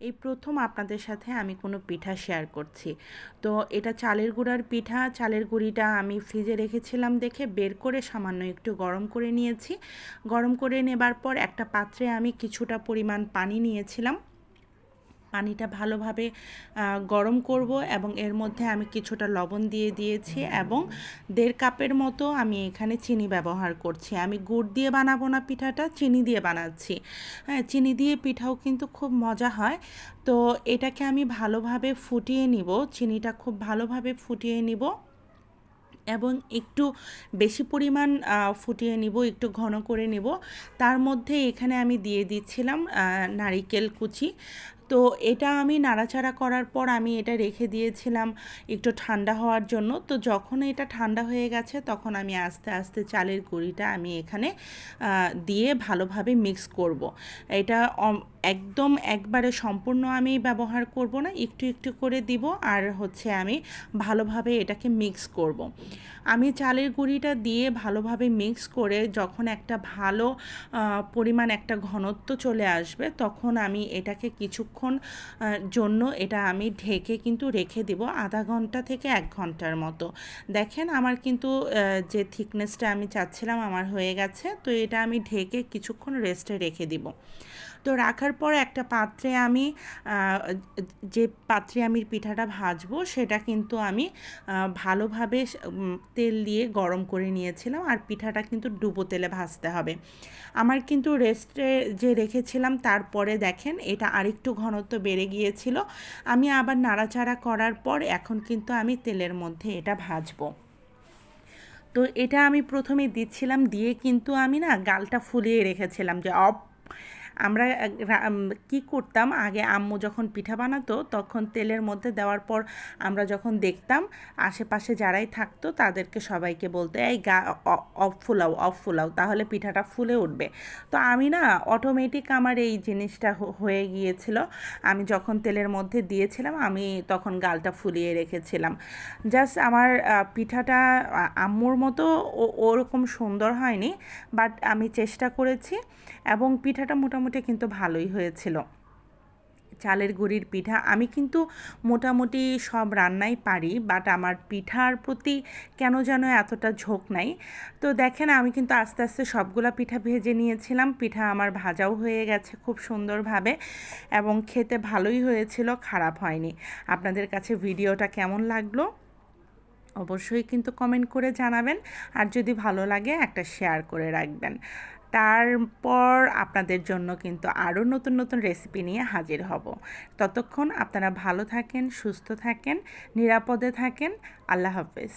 এই প্রথম আপনাদের সাথে আমি কোনো পিঠা শেয়ার করছি। তো এটা চালের গুঁড়ার পিঠা। চালের গুঁড়িটা আমি ফ্রিজে রেখেছিলাম দেখে বের করে সামান্য একটু গরম করে নিয়েছি। গরম করে নেবার পর একটা পাত্রে আমি কিছুটা পরিমাণ পানি নিয়েছিলাম। পানিটা ভালোভাবে গরম করব এবং এর মধ্যে আমি কিছুটা লবণ দিয়ে দিয়েছি এবং 1.5 কাপের মতো আমি এখানে চিনি ব্যবহার করছি। আমি গুড় দিয়ে বানাবো না পিঠাটা, চিনি দিয়ে বানাচ্ছি। হ্যাঁ, চিনি দিয়ে পিঠাও কিন্তু খুব মজা হয়। তো এটাকে আমি ভালোভাবে ফুটিয়ে নিব, চিনিটা খুব ভালোভাবে ফুটিয়ে নিব এবং একটু বেশি পরিমাণ ফুটিয়ে নিব, একটু ঘন করে নিব। তার মধ্যে এখানে আমি দিয়ে দিচ্ছিলাম নারিকেল কুচি। তো এটা আমি নাড়াচাড়া করার পর আমি এটা রেখে দিয়েছিলাম একটু ঠান্ডা হওয়ার জন্য। তো যখন এটা ঠান্ডা হয়ে গেছে তখন আমি আস্তে আস্তে চালের গুঁড়িটা আমি এখানে দিয়ে ভালোভাবে মিক্স করব। এটা একদম একবারে সম্পূর্ণ আমি ব্যবহার করব না, একটু একটু করে দিব আর হচ্ছে আমি ভালোভাবে এটাকে মিক্স করব। আমি চালের গুঁড়িটা দিয়ে ভালোভাবে মিক্স করে যখন একটা ভালো পরিমাণ একটা ঘনত্ব চলে আসবে তখন আমি এটাকে কিছুক্ষণ জন্য এটা আমি ঢেকে কিন্তু রেখে দিব, আধা ঘন্টা থেকে 1 ঘন্টার মতো। দেখেন আমার কিন্তু যে থিকনেসটা আমি চাচ্ছিলাম আমার হয়ে গেছে। তো এটা আমি ঢেকে কিছুক্ষণ রেস্টে রেখে দিব। তো রাখার পর একটা পাত্রে আমি যে পাত্রে আমি পিঠাটা ভাজবো সেটা কিন্তু আমি ভালোভাবে তেল দিয়ে গরম করে নিয়েছিলাম। আর পিঠাটা কিন্তু ডুবো তেলে ভাজতে হবে। আমার কিন্তু রেস্টে যে রেখেছিলাম তারপরে দেখেন এটা আরেকটু ঘনত্ব বেড়ে গিয়েছিল। আমি আবার নাড়াচাড়া করার পর এখন কিন্তু আমি তেলের মধ্যে এটা ভাজবো। তো এটা আমি প্রথমে দিচ্ছিলাম, দিয়ে কিন্তু আমি না গালটা ফুলিয়ে রেখেছিলাম যে আমরা কি করতাম আগে, আম্মু যখন পিঠা বানাতো তখন তেলের মধ্যে দেওয়ার পর আমরা যখন দেখতাম আশেপাশে যারাই থাকতো তাদেরকে সবাইকে বলতে এই অফ ফুলাও অফ ফুলাও, তাহলে পিঠাটা ফুলে উঠবে। তো আমি না অটোমেটিক আমার এই জিনিসটা হয়ে গিয়েছিল। আমি যখন তেলের মধ্যে দিয়েছিলাম আমি তখন গালটা ফুলিয়ে রেখেছিলাম। জাস্ট আমার পিঠাটা আম্মুর মতো ওরকম সুন্দর হয়নি, বাট আমি চেষ্টা করেছি এবং পিঠাটা মোটামুটি কিন্তু ভালোই হয়েছিল। চালের গুঁড়ির পিঠা আমি কিন্তু মোটামুটি সব রান্নাই পারি, বাট আমার পিঠার প্রতি কেন যেন এতটা ঝোঁক নাই। তো দেখেন আমি কিন্তু আস্তে আস্তে সবগুলা পিঠা ভেজে নিয়েছিলাম। পিঠা আমার ভাজাও হয়ে গেছে খুব সুন্দরভাবে এবং খেতে ভালোই হয়েছিল, খারাপ হয়নি। আপনাদের কাছে ভিডিওটা কেমন লাগলো অবশ্যই কিন্তু কমেন্ট করে জানাবেন। আর যদি ভালো লাগে একটা শেয়ার করে রাখবেন। তারপর আপনাদের জন্য কিন্তু আরও নতুন নতুন রেসিপি নিয়ে হাজির হব। ততক্ষণ আপনারা ভালো থাকেন, সুস্থ থাকেন, নিরাপদে থাকেন। আল্লাহ হাফেজ।